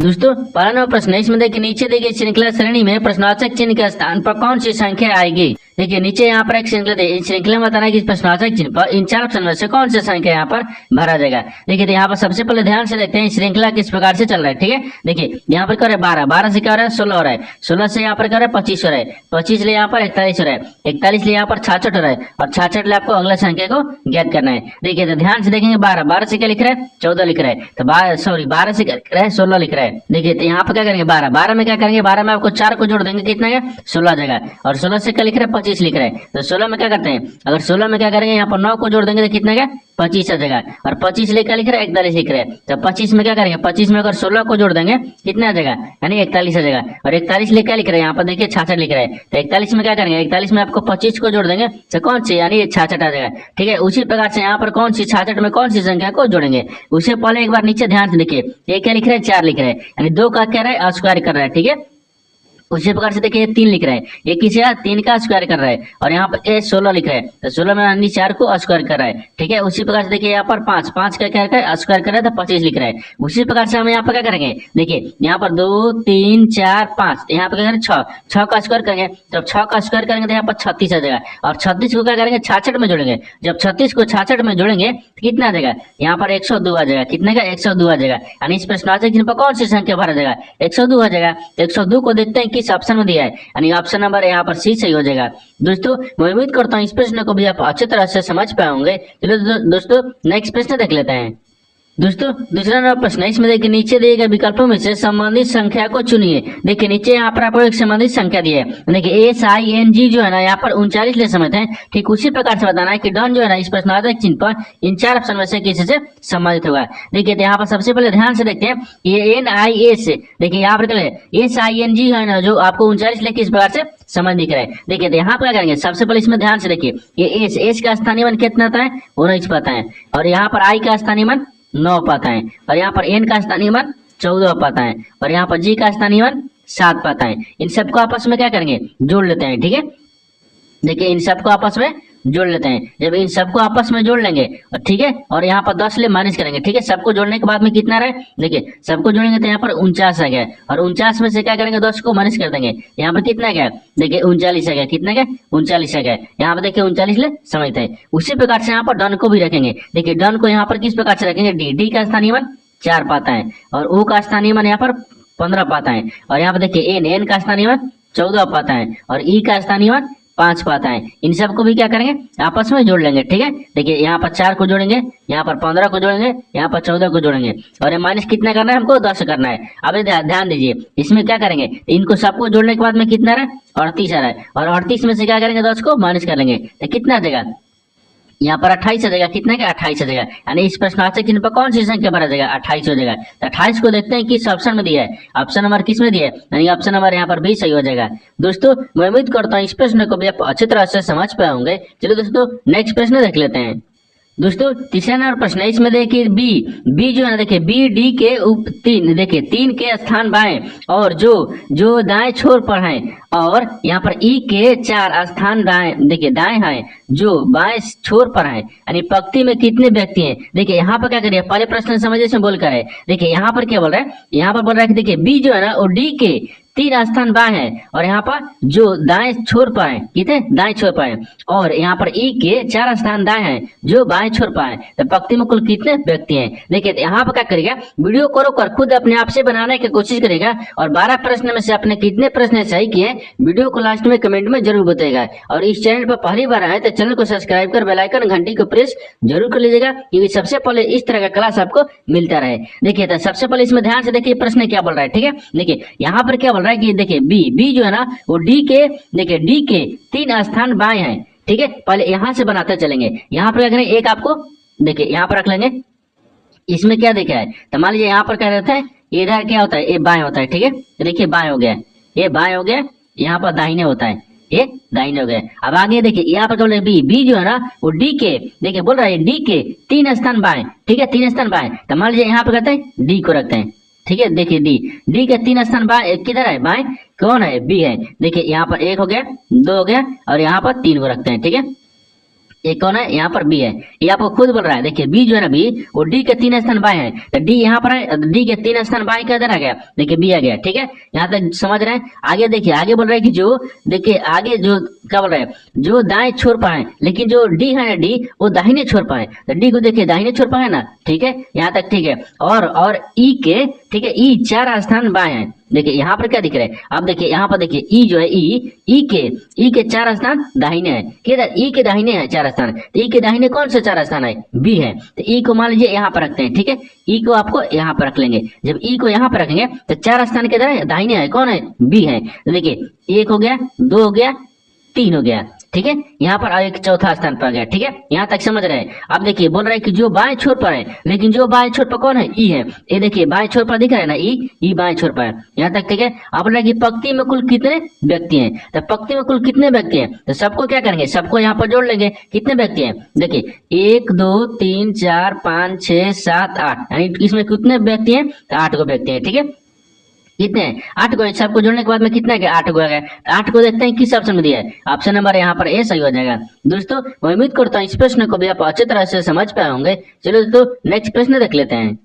दोस्तों 12वां प्रश्न है, इसमें देखिए नीचे दी गई श्रृंखला श्रेणी में प्रश्नवाचक चिन्ह के स्थान पर कौन सी संख्या आएगी। देखिए नीचे यहाँ पर एक श्रृंखला दी, इस श्रृंखला में बताना है कि प्रश्नवाचक चिन्ह पर इन चार ऑप्शन में से कौन सी संख्या यहाँ पर भरा जाएगा। देखिए यहाँ पर सबसे पहले ध्यान से देखते हैं श्रृंखला किस प्रकार से चल रहा है। ठीक है, देखिए यहाँ पर क्या हो रहा है 12 से क्या हो रहा है 16 हो रहा है, 16 से यहाँ पर क्या हो रहा है 25 हो रहा है, 25 लिए यहाँ पर 41 हो रहा है, 41 लिए यहाँ पर 66 हो रहा है और 66 लिए आपको अगला संख्या को ज्ञात करना है। देखिए तो ध्यान से देखेंगे 12 से क्या लिख रहा है 14 लिख रहा है, तो 12 से क्या लिख रहा है 16 लिख रहा है। देखिए तो यहाँ पर क्या करेंगे 12 में क्या करेंगे 12 में आपको 4 को जोड़ देंगे, कितना है 16 आ जाएगा, और 16 से क्या लिख रहा है 25 लिख रहा है, तो 16 में क्या करते हैं अगर 16 में क्या करेंगे यहाँ पर 9 को जोड़ देंगे तो कितना क्या 25 आ जाएगा, और 25 ले क्या लिख रहा है 41 लिख रहा है, तो 25 में क्या करेंगे 25 में अगर 16 को जोड़ देंगे कितना आ जाएगा यानी 41 आ जाएगा, और 41 ले क्या लिख रहा है यहाँ पर देखिए 66 लिख रहा है, तो 41 में क्या करेंगे 41 में आपको 25 को जोड़ देंगे तो कौन सी यानी 66 आ जाएगा। ठीक है, उसी प्रकार से यहाँ पर कौन सी 66 में कौन सी संख्या को जोड़ेंगे, उससे पहले एक बार नीचे ध्यान से देखिए ये क्या लिख रहा है 4 लिख रहा है यानी 2 का क्या रहा है स्क्वायर कर रहा है। ठीक है, उसी प्रकार से देखिए 3 लिख रहा है, ये किसी 3 का स्क्वायर कर रहा है, और यहाँ पर 16 लिख रहा है तो 16 में यानी 4 को स्क्वायर कर रहा है। ठीक है, उसी प्रकार से देखिए यहाँ पर 5 का क्या स्क्वायर कर रहा है तो 25 लिख रहा है। उसी प्रकार से हम यहाँ पर क्या करेंगे देखिए यहाँ पर 2 3 4 5 यहाँ पर क्या करेंगे 6 का स्क्वायर करेंगे, जब 6 का स्क्वायर करेंगे तो यहाँ पर 36 आ जाएगा, और 36 को क्या करेंगे 66 में जोड़ेंगे, जब 36 को 66 में जोड़ेंगे तो कितना आ जाएगा यहाँ पर 102 आ जाएगा, कितने का 102 आ जाएगा, यानी इस प्रश्नवाचक चिन्ह पर कौन सी संख्या भरा जाएगा 102 आ जाएगा। तो 102 को देखते हैं किस ऑप्शन में दिया है, यानी ऑप्शन नंबर यहाँ पर सी सही हो जाएगा। दोस्तों मैं उम्मीद करता हूँ इस प्रश्न को भी आप अच्छी तरह से समझ पाए होंगे। चलो दोस्तों नेक्स्ट प्रश्न देख लेते हैं। दोस्तों दूसरा नंबर प्रश्न है, इसमें देखिए नीचे दिए गए विकल्पों में से संबंधित संख्या को चुनिए। देखिए नीचे यहाँ पर आपको एक संबंधित संख्या दी है, देखिए SING जो है ना यहाँ पर 39 ले समझते हैं। ठीक उसी प्रकार से बताना है कि डन जो है ना इस प्रश्नवाचक चिन्ह पर इन चार ऑप्शन में से किसी से संबंधित होगा। देखिए यहाँ पर सबसे पहले ध्यान से देखते हैं ये NIS, देखिए यहाँ पर SING है ना जो आपको 39 लेके इस प्रकार से समझ दिख रहा है। देखिए यहाँ पर क्या करेंगे सबसे पहले इसमें ध्यान से देखिए ये एस का स्थानीय मान कितना आता है 19 पाता है, और यहाँ पर I का स्थानीय मान 9 पाता है, और यहाँ पर N का स्थानीय मान 14 पाता है, और यहाँ पर G का स्थानीय मान 7 पाता है। इन सबको आपस में क्या करेंगे जोड़ लेते हैं। ठीक है, देखिए इन सबको आपस में जोड़ लेते हैं, जब इन सबको आपस में जोड़ लेंगे और ठीक है, और यहाँ पर 10 ले माइनस करेंगे। ठीक है, सबको जोड़ने के बाद में कितना रहे देखिए सबको जोड़ेंगे तो यहाँ पर 49 आ गया, और 49 में से क्या करेंगे 10 को माइनस कर देंगे, यहाँ पर कितना गया देखिए 39 आ गया, कितना गया 39 आ गया, यहाँ पर देखिए 39 ले समझते हैं। उसी प्रकार से यहाँ पर डन को भी रखेंगे। देखिए डन को यहाँ पर किस प्रकार से रखेंगे डी का स्थानीय मान 4 पाता है, और ओ का स्थानीय मान यहाँ पर 15 पाता है, और यहाँ पर देखिए एन का स्थानीय मान 14 पाता है, और ई का स्थानीय मान 5 पाता है। इन सबको भी क्या करेंगे आपस में जोड़ लेंगे। ठीक है, देखिए यहाँ पर 4 को जोड़ेंगे, यहाँ पर 15 को जोड़ेंगे, यहाँ पर 14 को जोड़ेंगे, और ये माइनस कितना करना है हमको 10 करना है। अब ध्यान दीजिए इसमें क्या करेंगे इनको सबको जोड़ने के बाद में कितना रहा 38 आ रहा है, और 38 में से क्या करेंगे 10 को माइनस कर लेंगे तो कितना आ जाएगा यहाँ पर 28 आ जाएगा, कितना का 28 आ जाएगा, यानी इस प्रश्नवाचक चिन्ह पर कौन सी संख्या भरा जाएगा 28 हो जाएगा। तो 28 को देखते हैं किस ऑप्शन में दिया है, ऑप्शन नंबर किस में दिया है, यानी ऑप्शन नंबर यहाँ पर बी सही हो जाएगा। दोस्तों मैं उम्मीद करता हूँ इस प्रश्न को भी आप अच्छी तरह से समझ पाए होंगे। चलिए दोस्तों नेक्स्ट प्रश्न देख लेते हैं। दोस्तों तीसरा नंबर प्रश्न है, इसमें देखिए बी जो है ना देखिए बी डी के 3 के स्थान बाएं और जो दाएं छोर पर है, और यहाँ पर ई के 4 स्थान दाएं हैं जो बाएं छोर पर है, यानी पंक्ति में कितने व्यक्ति हैं। देखिए यहाँ पर क्या करिए पहले प्रश्न समझिए इसमें बोल कर है। देखिए यहाँ पर क्या बोल रहा है, यहाँ पर बोल रहा है कि देखिए बी जो है ना वो डी के 3 स्थान बाएं है, और यहाँ पर जो दाएं छोर पर है कितने दाएं छोर पर है, और यहाँ पर ई के 4 स्थान दाएं हैं जो बाएं छोर पर है, तो पंक्ति में कुल कितने व्यक्ति हैं। देखिए यहाँ पर क्या करेगा वीडियो को रोककर खुद अपने आप से बनाने की कोशिश करेगा, और 12 प्रश्न में से आपने कितने प्रश्न सही किए वीडियो को लास्ट में कमेंट में जरूर बताएगा। और इस चैनल पर पहली बार आए तो चैनल को सब्सक्राइब कर बेल आइकन घंटी को प्रेस जरूर कर लीजिएगा, क्योंकि सबसे पहले इस तरह का क्लास आपको मिलता रहे। देखिए तो सबसे पहले इसमें ध्यान से देखिए प्रश्न क्या बोल रहा है। ठीक है, देखिए यहाँ पर क्या बोल रहा है कि देखिए बी जो है ना वो डी के 3 स्थान बाएं हैं। ठीक है, पहले यहाँ से बनाते चलेंगे। यहाँ पर क्या करें एक आपको देखिए यहाँ पर रख लेंगे, इसमें क्या देखा है तो मान लीजिए यहाँ पर क्या रहता है इधर क्या होता है ये बाएं होता है। ठीक है, देखिए बाएं हो गया, ये बाएं हो गया, यहाँ पर दाहिने होता है, ये दाहिने हो गए। अब आगे देखिए यहाँ पर बोले बी जो है ना वो डी के देखिए बोल रहा है डी के 3 स्थान बाएं। ठीक है, 3 स्थान बाएं, तो मान लीजिए यहाँ पर कहते हैं डी को रखते हैं। ठीक है, देखिए डी के 3 स्थान बाएं किधर है बाएं कौन है बी है। देखिए यहाँ पर 1 हो गया, 2 हो गया, और यहाँ पर 3 को रखते हैं। ठीक है, ये कौन है, यहाँ पर बी है। ये आपको खुद बोल रहा है, देखिए बी जो है ना, बी वो डी के 3 स्थान बाएं है, तो डी यहाँ पर है, डी के 3 स्थान बाएं किधर आ गया, देखिए बी आ गया। ठीक है, यहाँ तक समझ रहे हैं। आगे देखिए, आगे बोल रहा है कि जो, देखिए आगे जो क्या बोल रहा है, जो दाएं छोर पर है, लेकिन जो डी है ना, डी वो दाहिने छोर पर है, तो डी को देखिए दाहिने छोर पर है ना। ठीक है, यहाँ तक ठीक है। और ई के, ठीक है, ई 4 स्थान बाएं है। देखिए यहाँ पर क्या दिख रहा है, अब देखिए यहाँ पर देखिए ई जो है, ई के 4 स्थान दाहिने है, किधर, ई के दाहिने है 4 स्थान, तो ई के दाहिने कौन से 4 स्थान है, बी है। तो ई को मान लीजिए यहाँ पर रखते हैं। ठीक है, ई को आपको यहाँ पर रख लेंगे। जब ई को यहाँ पर रखेंगे तो 4 स्थान किधर है, दाहिने है, कौन है, बी है। तो देखिए 1 हो गया, 2 हो गया, 3 हो गया। ठीक है, यहाँ पर एक चौथा स्थान पर गया। ठीक है, यहाँ तक समझ रहे हैं। अब देखिए बोल रहा है कि जो बाएं छोर पर है, लेकिन जो बाएं छोर पर कौन है, ई है। ये देखिए बाएं छोर पर दिख रहा है ना, ई बाएं छोर पर है। यहाँ तक ठीक है। अब बोल रहा है कि पंक्ति में कुल कितने व्यक्ति हैं, तो पंक्ति में कुल कितने व्यक्ति हैं, तो सबको क्या करेंगे, सबको यहाँ पर जोड़ लेंगे। कितने व्यक्ति हैं, देखिए 1 2 3 4 5 6 7 8, यानी इसमें कितने व्यक्ति हैं, तो 8 को व्यक्ति हैं। ठीक है, कितने हैं, 8 को। सबको जोड़ने के बाद में कितना गया, 8 को आ गया। 8 को देखते हैं किस ऑप्शन में दिया है, ऑप्शन नंबर यहाँ पर ए सही हो जाएगा। दोस्तों मैं उम्मीद करता हूँ इस प्रश्न को भी आप अच्छी तरह से समझ पाए होंगे। चलो दोस्तों नेक्स्ट प्रश्न देख लेते हैं।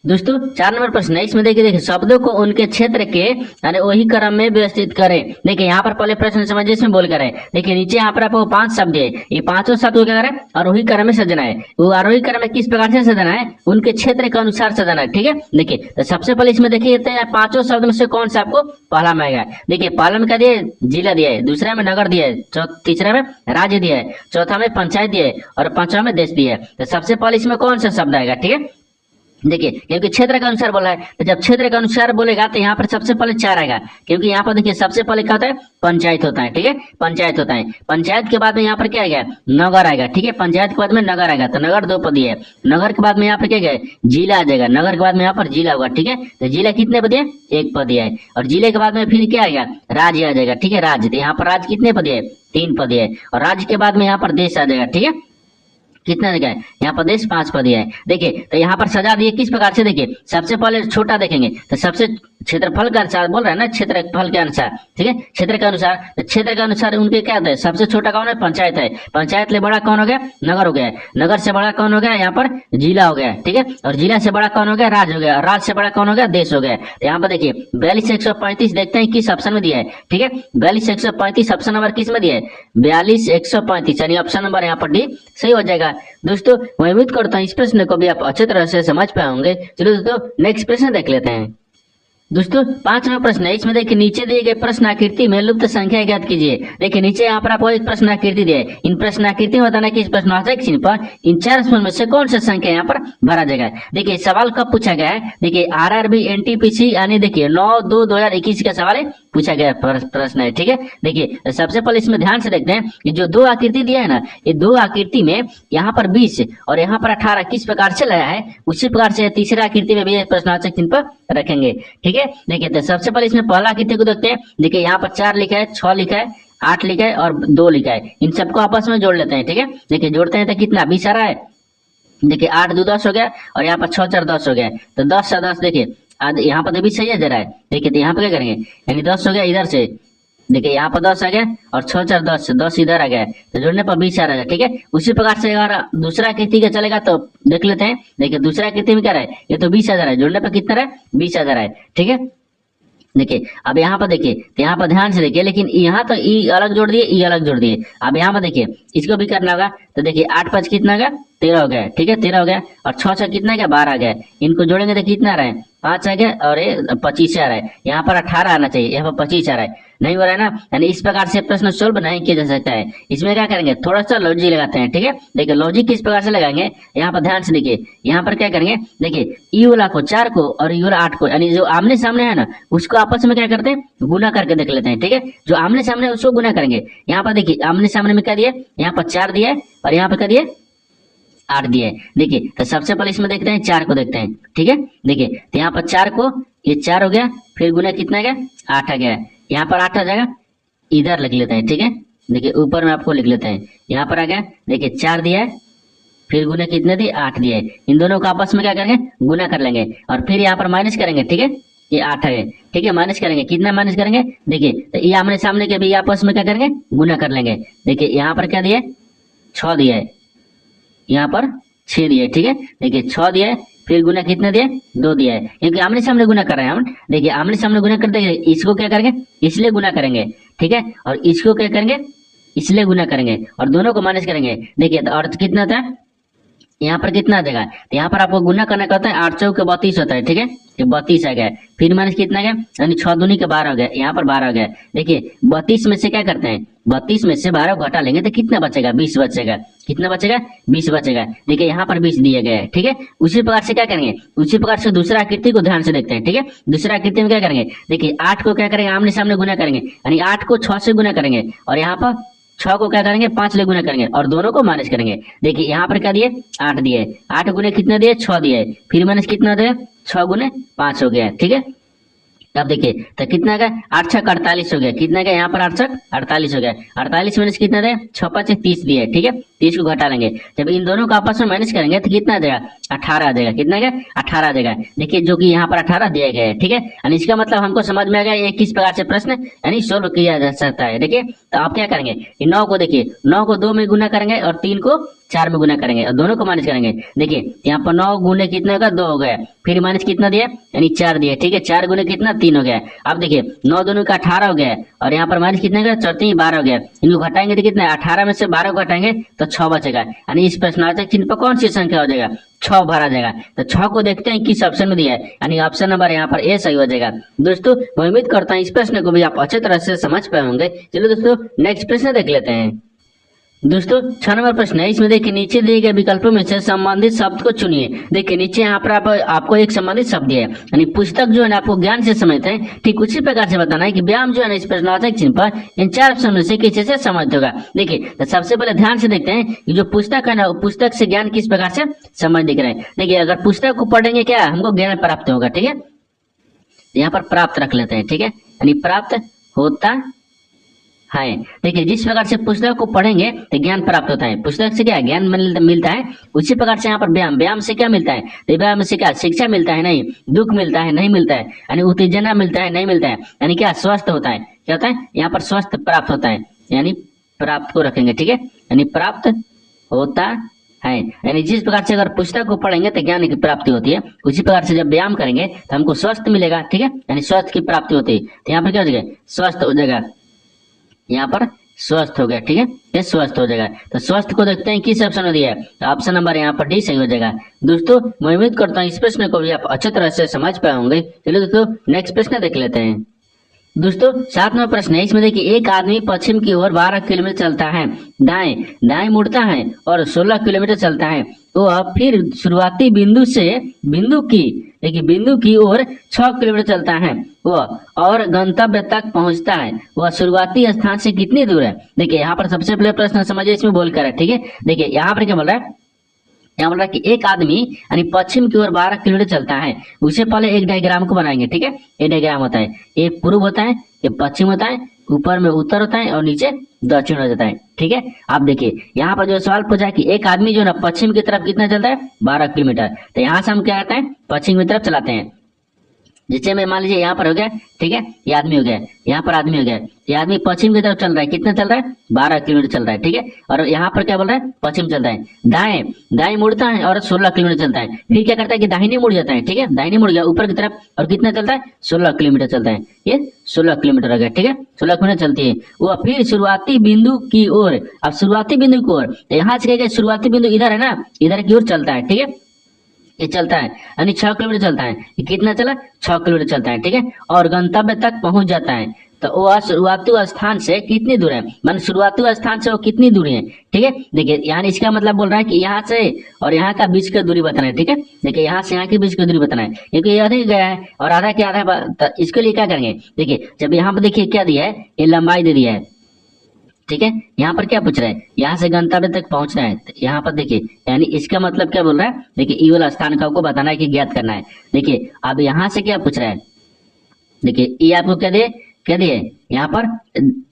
दोस्तों 4 नंबर प्रश्न है, इसमें देखिए शब्दों को उनके क्षेत्र के यानी वही क्रम में व्यवस्थित करें। देखिए यहाँ पर पहले प्रश्न समझिए, इसमें बोल कर है। देखिए नीचे यहाँ पर आपको 5 शब्द है, ये पांचों शब्द को क्या करें, आरोही क्रम में सजना है। वो आरोही क्रम में किस प्रकार से सजना है, उनके क्षेत्र के अनुसार सजाना है। ठीक है, देखिए तो सबसे पहले इसमें देखिए 5 शब्द में से कौन सा आपको पहला में आएगा। देखिए पहला में क्या दिया है, जिला दिया है, दूसरा में नगर दिया है, तीसरा में राज्य दिया है, चौथा में पंचायत दिया है, और पांचवा में देश दिया है। तो सबसे पहले इसमें कौन सा शब्द आएगा। ठीक है, देखिए क्योंकि क्षेत्र के अनुसार बोला है, तो जब क्षेत्र के अनुसार बोलेगा तो यहाँ पर सबसे पहले 4 आएगा। क्योंकि यहाँ पर देखिए सबसे पहले क्या होता है, पंचायत होता है। ठीक है, पंचायत होता है। पंचायत के बाद में यहाँ पर क्या आएगा, नगर आएगा। ठीक है, पंचायत के बाद में नगर आएगा, तो नगर 2 पदी है। नगर के बाद में यहाँ पर क्या गया, जिला आ जाएगा। नगर के बाद में यहाँ पर जिला होगा। ठीक है, तो जिला कितने पदी है, 1 पदी है। और जिले के बाद में फिर क्या आएगा, राज्य आ जाएगा। ठीक है, राज्य, तो यहाँ पर राज्य कितने पदी है, 3 पदी है। और राज्य के बाद में यहाँ पर देश आ जाएगा। ठीक है, कितना जगह है, यहाँ पर देश 5 पद है। देखिए तो यहाँ पर सजा दिए किस प्रकार से, देखिए सबसे पहले छोटा देखेंगे तो सबसे क्षेत्रफल के अनुसार बोल रहा है ना, क्षेत्रफल के अनुसार। ठीक है, क्षेत्र के अनुसार, तो क्षेत्र के अनुसार उनके क्या होता है, सबसे छोटा कौन है, पंचायत है। पंचायत ले बड़ा कौन हो गया, नगर हो गया। नगर से बड़ा कौन हो गया, यहाँ पर जिला हो गया। ठीक है, और जिला से बड़ा कौन हो गया, राज्य हो गया। और राज्य से बड़ा कौन हो गया, देश हो गया। तो यहाँ पर देखिए 42,135 देखते हैं किस ऑप्शन में दिया है। ठीक है, 42,135 ऑप्शन नंबर किस में दिया है, 42,135, यानी ऑप्शन नंबर यहाँ पर डी सही हो जाएगा। दोस्तों मैं उम्मीद करता हूँ इस प्रश्न को भी आप अच्छे तरह से समझ पाए होंगे। चलो दोस्तों नेक्स्ट प्रश्न देख लेते हैं। दोस्तों 5वां प्रश्न है, इसमें देखिए नीचे दिए गए प्रश्न आकृति में लुप्त संख्या ज्ञात कीजिए। देखिए नीचे यहाँ पर आपको एक प्रश्न आकृति दिया है। इन प्रश्न आकृति में बताना कि इस प्रश्नवाचक चिन्ह पर इन 4 स्थान में से कौन सा संख्या यहाँ पर भरा जाएगा। देखिए सवाल कब पूछा गया है, देखिए आरआरबी एनटीपीसी यानी देखिए 9/2/2021 का सवाल है, पूछा गया प्रश्न है। ठीक है, देखिए सबसे पहले इसमें ध्यान से देखते हैं कि जो 2 आकृति दिया है ना, ये 2 आकृति में यहाँ पर 20 और यहाँ पर 18 किस प्रकार से लाया है, उसी प्रकार से तीसरा आकृति में भी प्रश्नवाचक चिन्ह पर रखेंगे। ठीक है, देखिए तो सबसे पहले इसमें पहला आकृति को देखते हैं। देखिए यहाँ पर 4 लिखा है, 6 लिखा है, 8 लिखा है और 2 लिखा है। इन सबको आपस में जोड़ लेते हैं। ठीक है, देखिए जोड़ते हैं तो कितना 20 आ रहा है। देखिए 8 2 10 हो गया और यहाँ पर 6 4 10 हो गया, तो 10 से 10 देखिए यहाँ पर भी सही है जरा है। देखिए तो यहाँ पर क्या करेंगे, यानी 10 हो गया इधर से, देखिए यहाँ पर 10 आ गया और 6 4 10 इधर आ गया, तो जोड़ने पर 20 आ रहा है। ठीक है, उसी प्रकार से अगर दूसरा आकृति का चलेगा तो देख लेते हैं। देखिए दूसरा आकृति में क्या रहा है, ये तो 20 आ रहा है, जोड़ने पर कितना रहा है, 20 आ रहा है। ठीक है, देखिए अब यहाँ पर देखिए, तो यहाँ पर ध्यान से देखिए, लेकिन यहाँ तो ई अलग जोड़ दिए, ई अलग जोड़ दिए। अब यहाँ पर देखिए इसको भी करना होगा, तो देखिए 8 5 कितना गया, 13 हो गया। ठीक है, 13 हो गया और 6 6 कितना गया, 12 आ गया। इनको जोड़ेंगे तो कितना आ रहा है, 5 आ गया और ये 25 आ रहा है। यहाँ पर 18 आना चाहिए, यहाँ पर 25 आ रहा है, नहीं हो रहा है ना। यानी इस प्रकार से प्रश्न सोल्व नहीं किया जा सकता है। इसमें क्या करेंगे, थोड़ा सा लॉजिक लगाते हैं। ठीक है, देखिए लॉजिक किस प्रकार से लगाएंगे, यहाँ पर ध्यान से देखिए। यहाँ पर क्या करेंगे, देखिए ई वाला को 4 को और ई वाला 8 को, यानी जो आमने सामने है ना उसको आपस में क्या करते हैं, गुना करके देख लेते हैं। ठीक है, जो आमने सामने है उसको गुना करेंगे। यहाँ पर देखिए आमने सामने में क्या दिया, यहाँ पर 4 दिया है और यहाँ पर क्या दिया, 8 दिया है। देखिए तो सबसे पहले इसमें देखते हैं 4 को देखते हैं। ठीक है, देखिए तो यहाँ पर 4 को, ये 4 हो गया, फिर गुना कितना गया, 8 आ गया। यहाँ पर 8 आ जाएगा, इधर लिख लेते हैं। ठीक है, देखिए ऊपर में आपको लिख लेते हैं, यहाँ पर आ गया, देखिए 4 दिया है, फिर गुना कितने दिए, 8 दिए। इन दोनों को आपस में क्या करेंगे, गुना कर लेंगे और फिर यहाँ पर माइनस करेंगे। ठीक है, ये 8 है। ठीक है, माइनस करेंगे, कितना माइनस करेंगे, देखिए तो ये आमने सामने के भी आपस में क्या करेंगे, गुना कर लेंगे। देखिए यहाँ पर क्या दिए, 6 दिया है, यहाँ पर 6 दिया है, ठीक है। देखिए 6 दिया है, फिर गुना कितना दिया है, 2 दिया है, क्योंकि आमने सामने गुना कर रहे हैं हम। देखिए आमने सामने गुना करते हैं, इसको क्या करेंगे, इसलिए गुना करेंगे, ठीक है, और इसको क्या करेंगे, इसलिए गुना करेंगे, और दोनों को माइनस करेंगे। देखिए तो अर्थ कितना था, यहाँ पर कितना आ जाएगा, तो यहाँ पर आपको गुना करना का होता है, 8 चौके 32 होता है, ठीक है, ये 32 आ गया। फिर माइनस कितना गया, यानी 6 दूनी के 12 हो गया, यहाँ पर 12 हो गया। देखिए 32 में से क्या करते हैं, 32 में से 12 घटा लेंगे तो कितना बचेगा, 20 बचेगा। कितना बचेगा, 20 बचेगा। देखिए यहाँ पर 20 दिया गया है, ठीक है। उसी प्रकार से क्या करेंगे, उसी प्रकार से दूसरा आकृति को ध्यान से देखते हैं, ठीक है। दूसरा आकृति में क्या करेंगे, देखिए 8 को क्या करेंगे, आमने सामने गुना करेंगे, यानी 8 को 6 से गुना करेंगे, और यहाँ पर 6 को क्या करेंगे, 5 से गुना करेंगे, और दोनों को माइनस करेंगे। देखिए यहाँ पर क्या दिए, 8 दिए, 8 गुने कितना दिए, 6 दिए, फिर माइनस कितना दिए, 6 गुने 5 हो गया, ठीक है। अब देखिए तो कितना का, 8 छक 48 हो गया, कितना का यहाँ पर 8 छक 48 हो गया। 48 माइनस कितना दे, 6 5 30 दिए, ठीक है। 30 को घटा लेंगे, जब इन दोनों को आपस में माइनस करेंगे तो कितना आ जाएगा, 18 आ जाएगा। कितना का, 18 आ जाएगा। देखिए जो कि यहाँ पर 18 दिया गया है, ठीक है। यानी इसका मतलब हमको समझ में आ गया ये किस प्रकार से प्रश्न यानी सोल्व किया जा सकता है। देखिए तो आप क्या करेंगे, 9 को देखिए, 9 को 2 में गुना करेंगे और 3 को 4 में गुना करेंगे, और दोनों को माइनस करेंगे। देखिए यहाँ पर 9 गुने कितना होगा, 2 हो गया, फिर माइनस कितना दिया, यानी 4 दिया, ठीक है। 4 गुने कितना, 3 हो गया। अब देखिए 9 दोनों का 18 हो गया, और यहाँ पर माइनस कितना का, 4 3 12 हो गया। इनको घटाएंगे तो कितना, 18 में से 12 को घटाएंगे तो 6 बचेगा, यानी इस प्रश्नार्थक चिन्ह पर कौन सी संख्या हो जाएगा, 6 भरा जाएगा। तो 6 को देखते हैं किस ऑप्शन में दिया है, यानी ऑप्शन नंबर यहाँ पर ए सही हो जाएगा। दोस्तों मैं उम्मीद करता हूँ इस प्रश्न को भी आप अच्छे तरह से समझ पाए होंगे। चलो दोस्तों नेक्स्ट प्रश्न देख लेते हैं। दोस्तों 6 नंबर प्रश्न है, इसमें देखिए नीचे दिए गए विकल्पों में से संबंधित शब्द को चुनिए। देखिए नीचे यहाँ पर आपको एक संबंधित शब्द दिया है, यानी पुस्तक जो है ना आपको ज्ञान से समझते हैं, ठीक उसी प्रकार से बताना है कि व्यायाम जो है ना इस प्रश्नार्थक चिन्ह पर इन 4 ऑप्शन में से किसी से समझते होगा। देखिए तो सबसे पहले ध्यान से देखते हैं कि जो पुस्तक है ना, पुस्तक से ज्ञान किस प्रकार से समझ दिख रहा है। देखिए अगर पुस्तक को पढ़ेंगे क्या हमको ज्ञान प्राप्त होगा, ठीक है। यहाँ पर प्राप्त रख लेते हैं, ठीक है, यानी प्राप्त होता है। देखिए जिस प्रकार से पुस्तक को पढ़ेंगे तो ज्ञान प्राप्त होता है, पुस्तक से क्या ज्ञान मिलता है, उसी प्रकार से यहाँ पर व्यायाम, व्यायाम से क्या मिलता है, तो व्यायाम से क्या शिक्षा मिलता है, नहीं दुख मिलता है, नहीं मिलता है, यानी उत्तेजना मिलता है, नहीं मिलता है, यानी क्या स्वस्थ होता है, क्या होता है, यहाँ पर स्वस्थ प्राप्त होता है, यानी प्राप्त को रखेंगे, ठीक है, यानी प्राप्त होता है। यानी जिस प्रकार से अगर पुस्तक को पढ़ेंगे तो ज्ञान की प्राप्ति होती है, उसी प्रकार से जब व्यायाम करेंगे तो हमको स्वस्थ मिलेगा, ठीक है, यानी स्वस्थ की प्राप्ति होती है। तो यहाँ पर क्या हो जाएगा, स्वस्थ हो जाएगा, यहाँ पर स्वस्थ हो गया, ठीक है, ये स्वस्थ हो जाएगा। तो स्वस्थ को देखते हैं किस ऑप्शन में दिया है, तो ऑप्शन नंबर यहाँ पर डी सही हो जाएगा। दोस्तों मैं उम्मीद करता हूँ इस प्रश्न को भी आप अच्छे तरह से समझ पाए होंगे। चलिए दोस्तों नेक्स्ट प्रश्न देख लेते हैं। दोस्तों 7 नंबर प्रश्न है, इसमें देखिए एक आदमी पश्चिम की ओर 12 किलोमीटर चलता है, दाएं दाएं मुड़ता है और 16 किलोमीटर चलता है। तो अब फिर शुरुआती बिंदु से बिंदु की ओर 6 किलोमीटर चलता है वह, और गंतव्य तक पहुंचता है, वह शुरुआती स्थान से कितनी दूर है। देखिए यहाँ पर सबसे पहले प्रश्न समझिए, इसमें बोल कर है, ठीक है। देखिए यहाँ पर क्या बोल रहा है, यहाँ बोल रहा है कि एक आदमी यानी पश्चिम की ओर 12 किलोमीटर चलता है। उससे पहले एक डायग्राम को बनाएंगे, ठीक है। ये डायग्राम होता है, एक पूर्व होता है, ये पश्चिम होता है, ऊपर में उत्तर होता है और नीचे दक्षिण हो जाता है, ठीक है। आप देखिए यहाँ पर जो सवाल पूछा है कि एक आदमी जो ना पश्चिम की तरफ कितना चलता है, 12 किलोमीटर। तो यहाँ से हम क्या करते हैं, पश्चिम की तरफ चलाते हैं। जैसे मैं मान लीजिए यहाँ पर हो गया, ठीक है, ये आदमी हो गया, यहाँ पर आदमी हो गया, ये आदमी पश्चिम की तरफ चल रहा है, कितना चल रहा है, 12 किलोमीटर चल रहा है, ठीक है। और यहाँ पर क्या बोल रहा है, पश्चिम चलता है, दाएं दाएं मुड़ता है और 16 किलोमीटर चलता है। फिर क्या करता है कि दाहिने मुड़ जाता है, ठीक है, दाहिने मुड़ गया ऊपर की तरफ, और कितना चलता है, 16 किलोमीटर चलता है, ये 16 किलोमीटर हो गया, ठीक है, 16 किलोमीटर चलती है वो। फिर शुरुआती बिंदु की ओर, अब शुरुआती बिंदु की ओर, यहाँ से क्या शुरुआती बिंदु इधर है ना, इधर की ओर चलता है, ठीक है, ये चलता है, यानी 6 किलोमीटर चलता है। ये कितना चला, 6 किलोमीटर चलता है, ठीक है, और गंतव्य तक पहुंच जाता है। तो वह शुरुआती स्थान से कितनी दूर है, मान शुरुआती स्थान से वो कितनी दूरी है, ठीक है। देखिए यहाँ इसका मतलब बोल रहा है कि यहाँ से और यहाँ का बीच का दूरी बताना है, ठीक है। देखिए यहाँ से यहाँ के बीच की दूरी बताना है, क्योंकि ये आधा गया है और आधा क्या आधा, तो इसके लिए क्या करेंगे, देखिए जब यहाँ पर देखिए क्या दिया है, ये लंबाई दे दिया है, ठीक है। यहाँ पर क्या पूछ रहा है, यहाँ से गंतव्य तक पहुंचना है। यहाँ पर देखिए यानी इसका मतलब क्या बोल रहा है, देखिए ई वाला स्थान का आपको बताना है कि ज्ञात करना है। देखिए अब यहाँ से क्या पूछ रहा है, देखिए ये आपको क्या दिए यहाँ पर,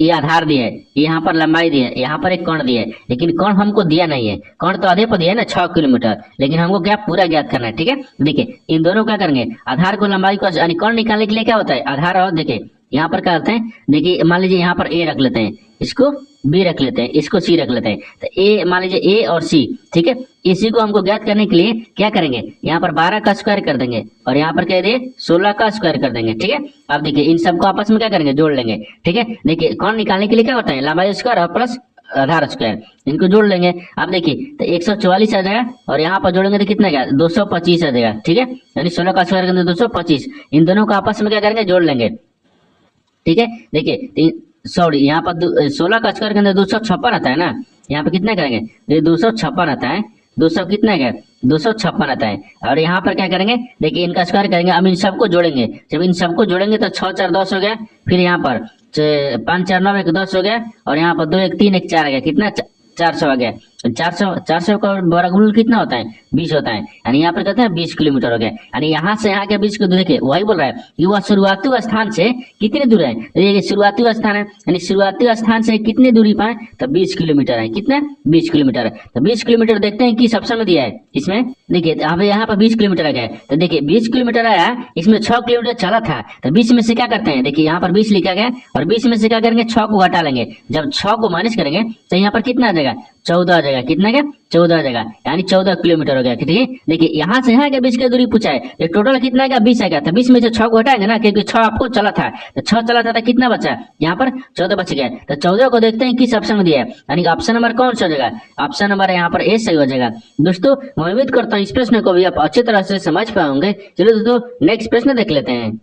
ये आधार दिया है, यहाँ पर लंबाई दिया है, यहाँ पर एक कोण दिया है, लेकिन कोण हमको दिया नहीं है, कोण तो आधे पर दिया है ना 6 किलोमीटर, लेकिन हमको क्या पूरा ज्ञात करना है, ठीक है। देखिए इन दोनों क्या करेंगे, आधार को लंबाई को यानी कोण निकालने के लिए क्या होता है, आधार और देखिए यहाँ पर क्या करते हैं, देखिए मान लीजिए यहाँ पर ए रख लेते हैं, इसको बी रख लेते हैं, इसको सी रख लेते हैं। तो ए मान लीजिए ए और सी, ठीक है। इसी को हमको ज्ञात करने के लिए क्या करेंगे, यहाँ पर 12 का स्क्वायर कर देंगे और यहाँ पर कह दिए 16 का स्क्वायर कर देंगे, ठीक है। अब देखिए इन सबको आपस में क्या करेंगे, जोड़ लेंगे, ठीक है। देखिए कौन निकालने के लिए क्या होता है, लंबाई स्क्वायर और प्लस आधार स्क्वायर, इनको जोड़ लेंगे। अब देखिए तो 144 आ जाएगा और यहाँ पर जोड़ेंगे तो कितना क्या, 225 आ जाएगा, ठीक है। यानी 16 का स्क्वायर करेंगे 225, इन दोनों को आपस में क्या करेंगे, जोड़ लेंगे, ठीक है। देखिए सॉरी, यहाँ पर 16 का स्क्वायर के अंदर 256 आता है ना, यहाँ पे कितना करेंगे, ये 256 आता है, 200 कितना है, 256 आता है। और यहाँ पर क्या करेंगे, देखिए इनका स्क्वायर करेंगे, अब इन सबको जोड़ेंगे। जब इन सबको जोड़ेंगे तो 6 4 10 हो गया, फिर यहाँ पर 5 4 9 1 10 हो गया और यहाँ पर 2 1 3 1 4 आ गया, कितना 400 आ गया। 400 का वर्गमूल कितना होता है, 20 होता है। यानी यहाँ पर कहते हैं 20 किलोमीटर हो गया। यानी यहाँ से यहाँ के बीच को देखिए, वही बोल रहा है कि वह शुरुआती स्थान से कितनी दूर है, ये शुरुआती स्थान है, यानी शुरुआती स्थान से कितनी दूरी पर है, तो 20 किलोमीटर है। कितना, 20 किलोमीटर है। तो 20 किलोमीटर देखते हैं किस ऑप्शन में दिया है इसमें। देखिए अब यहाँ पर 20 किलोमीटर आ गया है, तो देखिए 20 किलोमीटर आया, इसमें 6 किलोमीटर चला था, तो 20 में से क्या करते हैं, देखिए यहाँ पर 20 लिखा गया और 20 में से क्या करेंगे, 6 को घटा लेंगे। जब 6 को माइनस करेंगे तो यहाँ पर कितना आ जाएगा, 14 आ जाएगा। कितना क्या, 14 आ जाएगा, यानी 14 किलोमीटर हो गया, ठीक है। देखिए यहाँ से यहाँ के बीच की दूरी पूछा है, ये टोटल कितना है, 20 आएगा। तो 20 में से 6 को हटाएंगे ना, क्योंकि 6 आपको चला था, तो 6 चला था तो कितना बचा, यहाँ पर 14 बच गया। तो 14 को देखते हैं किस ऑप्शन में दिया है, यानी ऑप्शन नंबर कौन सा हो जाएगा, ऑप्शन नंबर यहाँ पर ए सही हो जाएगा। दोस्तों मैं उम्मीद करता हूँ इस प्रश्न को भी आप अच्छी तरह से समझ पाओगे। चलो दोस्तों नेक्स्ट प्रश्न देख लेते हैं।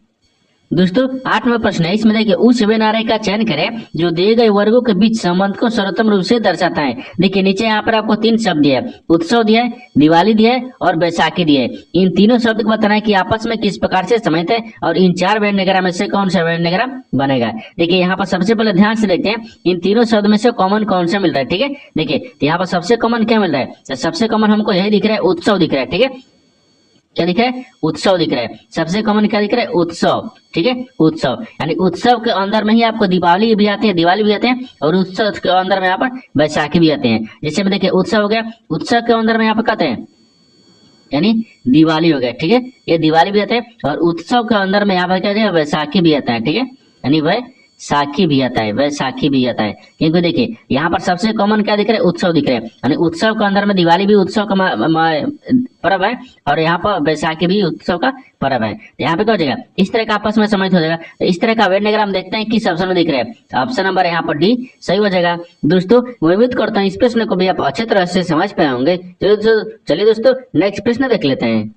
दोस्तों 8वां प्रश्न है, इसमें देखिए उस वे नारे का चयन करें जो दिए गए वर्गों के बीच संबंध को सर्वोत्तम रूप से दर्शाता है। देखिए नीचे यहाँ पर आपको 3 शब्द दिए, उत्सव दिया है, दिवाली दिया है और बैसाखी दिया है। इन तीनों शब्द को बताना है कि आपस में किस प्रकार से संबंधित है और इन 4 व्यंजन में से कौन सा व्यंजन बनेगा। देखिए यहाँ पर सबसे पहले ध्यान से देखते हैं इन तीनों शब्द में से कॉमन कौन सा मिल रहा है, ठीक है। देखिए यहाँ पर सबसे कॉमन क्या मिल रहा है, तो सबसे कॉमन हमको यही दिख रहा है, उत्सव दिख रहा है, ठीक है। क्या दिख रहा है, उत्सव दिख रहा है। सबसे कॉमन क्या दिख रहा है, उत्सव, ठीक है। उत्सव यानी उत्सव के अंदर में ही आपको दीपावली भी आते हैं, दिवाली भी आते हैं और उत्सव के अंदर में यहाँ पर बैसाखी भी आते हैं। जैसे में देखिए उत्सव हो गया, उत्सव के अंदर में यहाँ पर कहते हैं यानी दिवाली हो गया, ठीक है। ये दिवाली भी आता है और उत्सव के अंदर में यहाँ पर क्या है, बैसाखी भी आता है, ठीक है। यानी साखी भी आता है, वैसाखी भी आता है। क्योंकि देखिए यहाँ पर सबसे कॉमन क्या दिख रहा है, उत्सव दिख रहा है। यानी उत्सव के अंदर में दिवाली भी उत्सव का पर्व है और यहाँ पर बैसाखी भी उत्सव का पर्व है। यहाँ पे क्या हो जाएगा, इस तरह का आपस में समझ हो जाएगा। तो इस तरह का वेन देखते हैं किस ऑप्शन में दिख रहा है, तो ऑप्शन नंबर यहाँ पर डी सही हो जाएगा। दोस्तों मैं उम्मीद करता हूँ इस प्रश्न को भी आप अच्छे तरह से समझ पाए होंगे। चलिए दोस्तों नेक्स्ट प्रश्न देख लेते हैं।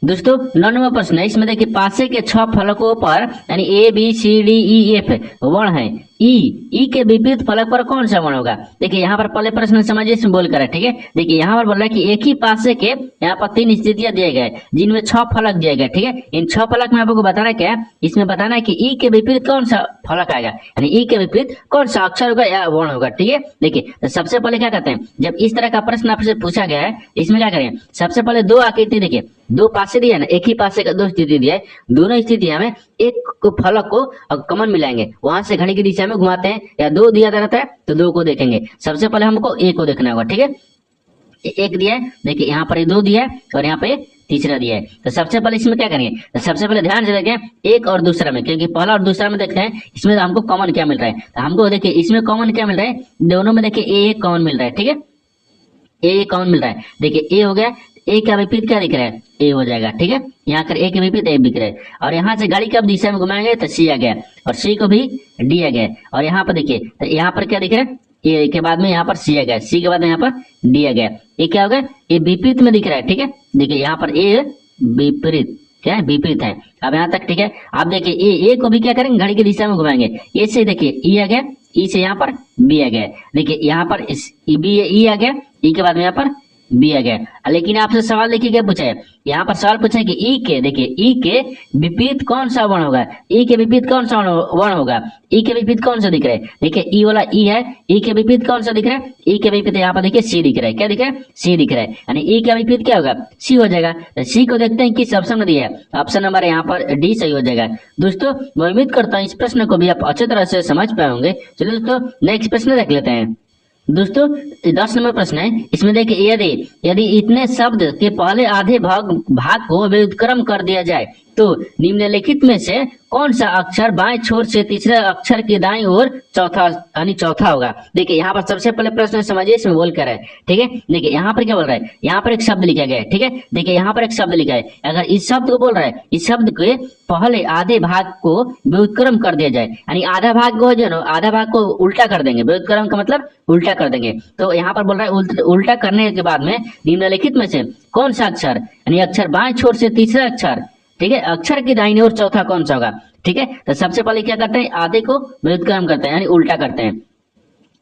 दोस्तों 9वां प्रश्न है, इसमें देखिए पासे के 6 फलकों पर यानी A B C D E F वर्ण है, ई के विपरीत फलक पर कौन सा वर्ण होगा। देखिए यहाँ पर पहले प्रश्न समझिए, इसमें बोल कर है, ठीक है। देखिए यहाँ पर बोल रहा है कि एक ही पासे के यहाँ पर 3 स्थितियां दिए गए जिनमें 6 फलक दिए गए, ठीक है। इन 6 फलक में आपको बताना क्या है, इसमें बताना है कि ई के विपरीत कौन सा फलक आएगा, यानी ई के विपरीत कौन सा अक्षर होगा या वर्ण होगा, ठीक है। देखिए तो सबसे पहले क्या कहते हैं, जब इस तरह का प्रश्न आपसे पूछा गया है, इसमें क्या करें, सबसे पहले 2 आकृति देखिए, 2 पासे दिया ना, एक ही पासे का 2 स्थिति दिया है, दोनों स्थितियां में एक फलक को कॉमन मिलाएंगे, वहां से घड़ी की दिशा में घुमाते हैं, या 2 दिया रहता है तो 2 को देखेंगे। सबसे पहले हमको ए को देखना होगा, ठीक है। एक दिया है, देखिए यहाँ पर 2 दिया है और यहाँ पे तीसरा दिया है। तो सबसे पहले इसमें क्या करेंगे, तो सबसे पहले ध्यान से देखें एक और दूसरा में, क्योंकि पहला और दूसरा में देखते हैं इसमें तो हमको कॉमन क्या मिल रहा है। तो हमको देखिए इसमें कॉमन क्या मिल रहा है, दोनों में देखिए ए कॉमन मिल रहा है, ठीक है। ए कॉमन मिल रहा है, देखिए ए हो गया, ए का विपरीत क्या दिख रहा है, ए हो जाएगा, ठीक है। यहाँ कर ए के विपरीत ए दिख रहा है और यहाँ से गाड़ी कब दिशा में घुमाएंगे तो सी आ गया और सी को भी डी आ गया और यहाँ पर देखिए तो यहाँ पर क्या दिख रहा है, ए के बाद में यहाँ पर सी आ गया, सी के बाद में यहाँ पर डी आ गया। ये क्या हो गया, ये विपरीत में दिख रहा है, ठीक है। देखिए यहाँ पर ए विपरीत क्या है, विपरीत है। अब यहाँ तक ठीक है। आप देखिए ए को भी क्या करेंगे, घड़ी की दिशा में घुमाएंगे, ए से देखिए ई आ गया, ई से यहाँ पर बी आ गया, देखिए यहाँ पर बी ई आ गया, ई के बाद में यहाँ पर बी आ गया। लेकिन आपसे सवाल देखिए क्या पूछा है, यहाँ पर सवाल पूछा है कि ई के, देखिए ई के विपरीत कौन सा वर्ण होगा, ई के विपरीत कौन सा वर्ण होगा, ई के विपरीत कौन सा दिख रहा है, देखिए ई वाला ई है, ई के विपरीत कौन सा दिख रहा है, ई के विपरीत यहाँ पर देखिए सी दिख रहा है, क्या दिख रहा है, सी दिख रहा है, यानी ई का विपरीत क्या होगा, सी हो जाएगा। तो सी को देखते हैं किस ऑप्शन में दिया है, ऑप्शन नंबर यहाँ पर डी सही हो जाएगा। दोस्तों मैं उम्मीद करता हूँ इस प्रश्न को भी आप अच्छे तरह से समझ पाए होंगे। चलिए दोस्तों नेक्स्ट प्रश्न देख लेते हैं। दोस्तों 10 नंबर प्रश्न है, इसमें देखिए यदि इतने शब्द के पहले आधे भाग को व्युत्क्रम कर दिया जाए तो निम्नलिखित में से कौन सा अक्षर बाएं छोर से तीसरे अक्षर की दाईं ओर चौथा यानी चौथा होगा। देखिए यहाँ पर सबसे पहले प्रश्न समझिए, इसमें बोल कर है, ठीक है। देखिए यहाँ पर क्या बोल रहा है, यहाँ पर एक शब्द लिखा गया है, ठीक है। देखिए यहाँ पर एक शब्द लिखा है, अगर इस शब्द को बोल रहा है, इस शब्द के पहले आधे भाग को व्युत्क्रम कर दिया जाए, यानी आधा भाग को जो ना आधा भाग को उल्टा कर देंगे, व्युत्क्रम का मतलब उल्टा कर देंगे। तो यहाँ पर बोल रहा है उल्टा करने के बाद में निम्नलिखित में से कौन सा अक्षर, यानी अक्षर बाएं छोर से तीसरा अक्षर, ठीक है, अक्षर की दाहिनी ओर चौथा कौन सा होगा, ठीक है। तो सबसे पहले क्या करते हैं, आधे को व्युत्क्रम करते हैं यानी उल्टा करते हैं।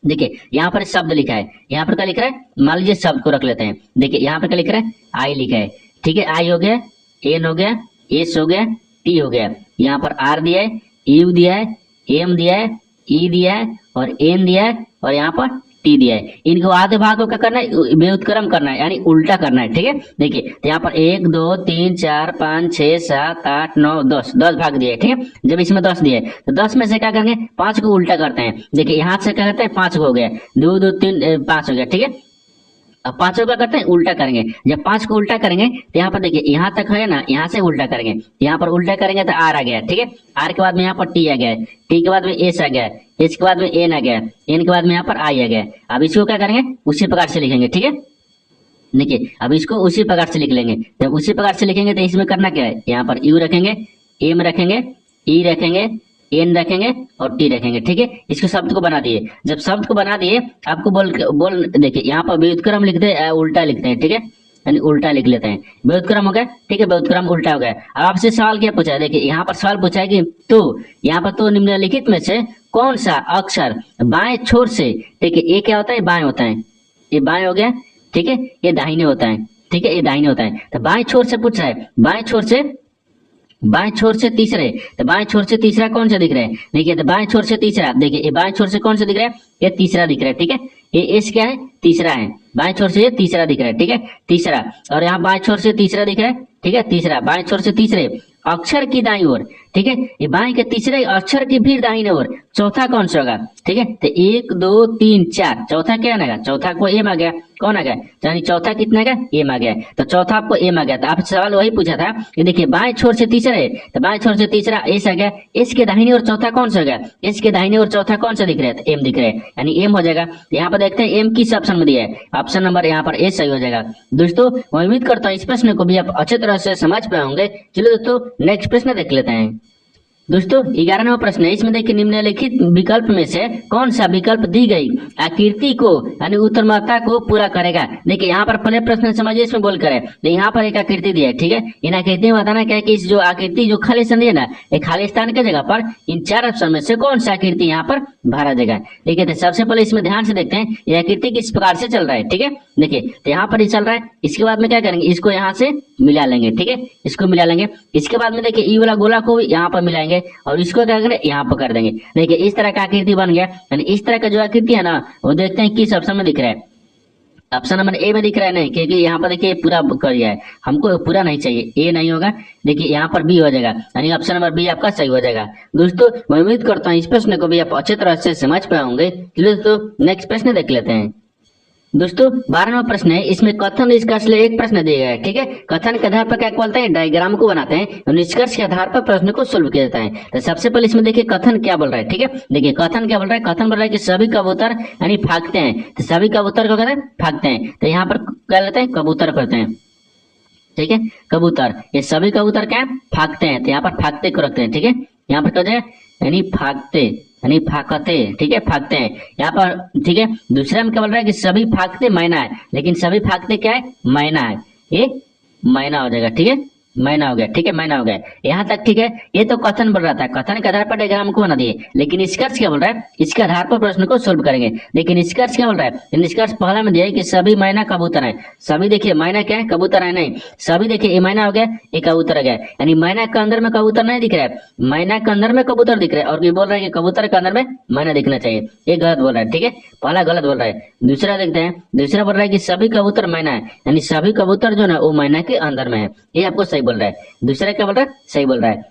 देखिए यहाँ पर शब्द लिखा है, यहाँ पर क्या लिख रहा है, मान लीजिए शब्द को रख लेते हैं। देखिए यहाँ पर क्या लिख रहा है, आई लिखा है, ठीक है। आई हो गया, एन हो गया, एस हो गया, टी हो गया। यहाँ पर आर दिया है, यू दिया है, एम दिया है, ई दिया है और एन दिया है और यहाँ पर टी दिया है। इनको आधे भाग को क्या करना है, व्युत्क्रम करना है यानी उल्टा करना है, ठीक है। देखिए तो यहाँ पर 1 2 3 4 5 6 7 8 9 10 भाग दिए, ठीक है। जब इसमें 10 दिए तो 10 में से क्या करेंगे, 5 को उल्टा करते हैं। देखिए यहाँ से क्या करते हैं, 5 हो गया, 2 2 3 5 हो गया, ठीक है। अब 5 का करते हैं उल्टा करेंगे। जब 5 को उल्टा करेंगे तो यहाँ पर देखिए यहाँ तक है ना, यहाँ से उल्टा करेंगे, यहाँ पर उल्टा करेंगे तो आर आ गया, ठीक है। आर के बाद में यहाँ पर टी आ गया, टी के बाद में एस आ गया, एस के बाद में एन आ गया, एन के बाद में यहाँ पर आई आ गया। अब इसको क्या करेंगे, उसी प्रकार से लिखेंगे, ठीक है। देखिए अब इसको उसी प्रकार से लिख लेंगे। जब उसी प्रकार से लिखेंगे तो इसमें करना क्या है, यहाँ पर यू रखेंगे, एम रखेंगे, ई रखेंगे, एन रखेंगे और टी रखेंगे, ठीक है। इसको शब्द को बना दिए। जब शब्द को बना दिए आपको बोल देखिए यहाँ पर व्युत्क्रम लिखते हैं, उल्टा लिखते हैं, ठीक है, यानी उल्टा लिख लेते हैं। व्युत्क्रम हो गया, ठीक है, व्युत्क्रम उल्टा हो गया। अब आपसे सवाल क्या पूछा है, देखिए यहाँ पर सवाल पूछा है कि तो यहाँ पर तो निम्नलिखित में से कौन सा अक्षर बाएं छोर से, ठीक है, ये क्या होता है, बाएं होता है, ये बाएं हो गया, ठीक है, ये दाहिने होता है, ठीक है, ये दाहिने होता है। तो बाएं छोर से पूछ रहा है, बाएं छोर से तीसरे, तो बाएं छोर से तीसरा कौन सा दिख रहा है, देखिए तो बाएं छोर से तीसरा, देखिए ये बाएं छोर से कौन सा दिख रहा है, ये तीसरा दिख रहा है, ठीक है। ये एस क्या है, तीसरा है, बाएं छोर से ये तीसरा दिख रहा है, ठीक है, तीसरा। और यहाँ बाएं छोर से तीसरा दिख रहा है, ठीक है, तीसरा बाएं छोर से तीसरे अक्षर की दाईं ओर, ठीक है, ये बाएं के तीसरे अक्षर की भी दाहिने ओर चौथा कौन सा होगा, ठीक है। तो 1 2 3 4 चौथा क्या आएगा, चौथा को एम आ गया, कौन आ गया, यानी चौथा कितना का एम आ गया। तो चौथा आपको एम आ गया। तो आपसे सवाल वही पूछा था कि देखिए बाएं छोर से तीसरा है, तो बाएं छोर से तीसरा एस आ गया, एस के दाहिने ओर चौथा कौन सा हो गया, एस के दाहिने ओर चौथा कौन सा दिख रहा है, तो एम दिख रहा है, यानी एम हो जाएगा। यहाँ पर देखते हैं एम किस ऑप्शन में दिया है, ऑप्शन नंबर यहाँ पर ए सही हो जाएगा। दोस्तों मैं उम्मीद करता हूँ इस प्रश्न को भी आप अच्छे तरह से समझ पाए होंगे। चलो दोस्तों नेक्स्ट प्रश्न देख लेते हैं। दोस्तों 11वां प्रश्न है, इसमें देखिए निम्नलिखित विकल्प में से कौन सा विकल्प दी गई आकृति को यानी उत्तरमता को पूरा करेगा। देखिए यहाँ पर पहले प्रश्न समझिए, इसमें बोल कर है, तो यहाँ पर एक आकृति दी है, ठीक है। इन आकृति में बताना क्या है कि इस जो आकृति जो खाली स्थान है ना, एक खाली स्थान के जगह पर इन 4 ऑप्शन में से कौन सा आकृति यहाँ पर भरा जाएगा। ठीक है, तो सबसे पहले इसमें ध्यान से देखते हैं ये आकृति किस प्रकार से चल रहा है, ठीक है। देखिए तो यहाँ पर ही चल रहा है, इसके बाद में क्या करेंगे, इसको यहाँ से मिला लेंगे, ठीक है, इसको मिला लेंगे। इसके बाद में देखिए ई वाला गोला को यहाँ पर मिलाएंगे और इसको क्या करें, यहाँ पर कर देंगे। देखिए इस तरह का आकृति बन गया, यानी इस तरह का जो आकृति है ना वो देखते हैं किस ऑप्शन में दिख रहा है। ऑप्शन नंबर ए में दिख रहा है नहीं, क्योंकि यहाँ पर देखिए पूरा कर दिया है, हमको पूरा नहीं चाहिए, ए नहीं होगा। देखिए यहाँ पर बी हो जाएगा, यानी ऑप्शन नंबर बी आपका सही हो जाएगा। दोस्तों मैं उम्मीद करता हूँ इस प्रश्न को भी आप अच्छे तरह से समझ पाए होंगे। चलिए दोस्तों नेक्स्ट प्रश्न देख लेते हैं। दोस्तों 12वां प्रश्न है, इसमें कथन निष्कर्ष ले एक प्रश्न दिया गया है, ठीक है। कथन के आधार पर क्या बोलते हैं, डायग्राम को बनाते हैं और निष्कर्ष के आधार पर प्रश्न को सोल्व किया जाता है। तो सबसे पहले इसमें देखिए कथन क्या बोल रहा है, ठीक है। देखिए कथन क्या बोल रहा है, कथन बोल रहा है कि सभी कबूतर यानी भागते हैं, तो सभी कबूतर को कहते हैं भागते हैं। तो यहाँ पर क्या लेते हैं, कबूतर करते हैं, ठीक है, कबूतर, ये सभी कबूतर क्या भागते हैं, तो यहाँ पर भागते को रखते हैं, ठीक है। यहाँ पर क्या यानी भागते यानी भागते, ठीक है, भागते हैं यहाँ पर, ठीक है। दूसरा में क्या बोल रहा है कि सभी भागते मैना है, लेकिन सभी भागते क्या है, मैना है, ये मैना हो जाएगा, ठीक है, मैना हो गया, ठीक है, मैना हो गया यहाँ तक, ठीक है। ये तो कथन बोल रहा था, कथन के आधार पर डायग्राम को बना दिए, लेकिन निष्कर्ष क्या बोल रहा है, इसके आधार पर प्रश्न को सोल्व करेंगे। लेकिन निष्कर्ष क्या बोल रहा है, निष्कर्ष पहला में दिया है कि सभी मैना कबूतर है, सभी देखिए मैना क्या है, कबूतर है नहीं, सभी देखिए ये मैना हो गया, ये कबूतर हो गया, यानी मैना के अंदर में कबूतर नहीं दिख रहा है, मैना के अंदर में कबूतर दिख रहा है, और ये बोल रहा है कि कबूतर के अंदर में मैना दिखना चाहिए, ये गलत बोल रहा है, ठीक है, पहला गलत बोल रहा है। दूसरा देखते हैं, दूसरा बोल रहा है कि सभी कबूतर मैना है, यानी सभी कबूतर जो ना वो मैना के अंदर में है, ये आपको सही बोल रहा है। दूसरा क्या बोल रहा है, सही बोल रहा है।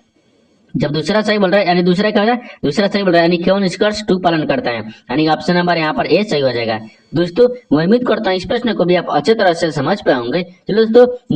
जब दूसरा सही बोल रहा है यानी दूसरा क्या हो रहा है, दूसरा सही बोल रहा है, यानी क्यों निष्कर्ष 2 पालन करता है, यानी ऑप्शन नंबर यहाँ पर ए सही हो जाएगा। दोस्तों मैं उम्मीद करता हूँ इस प्रश्न को भी आप अच्छे तरह से समझ पाए होंगे। चलो दोस्तों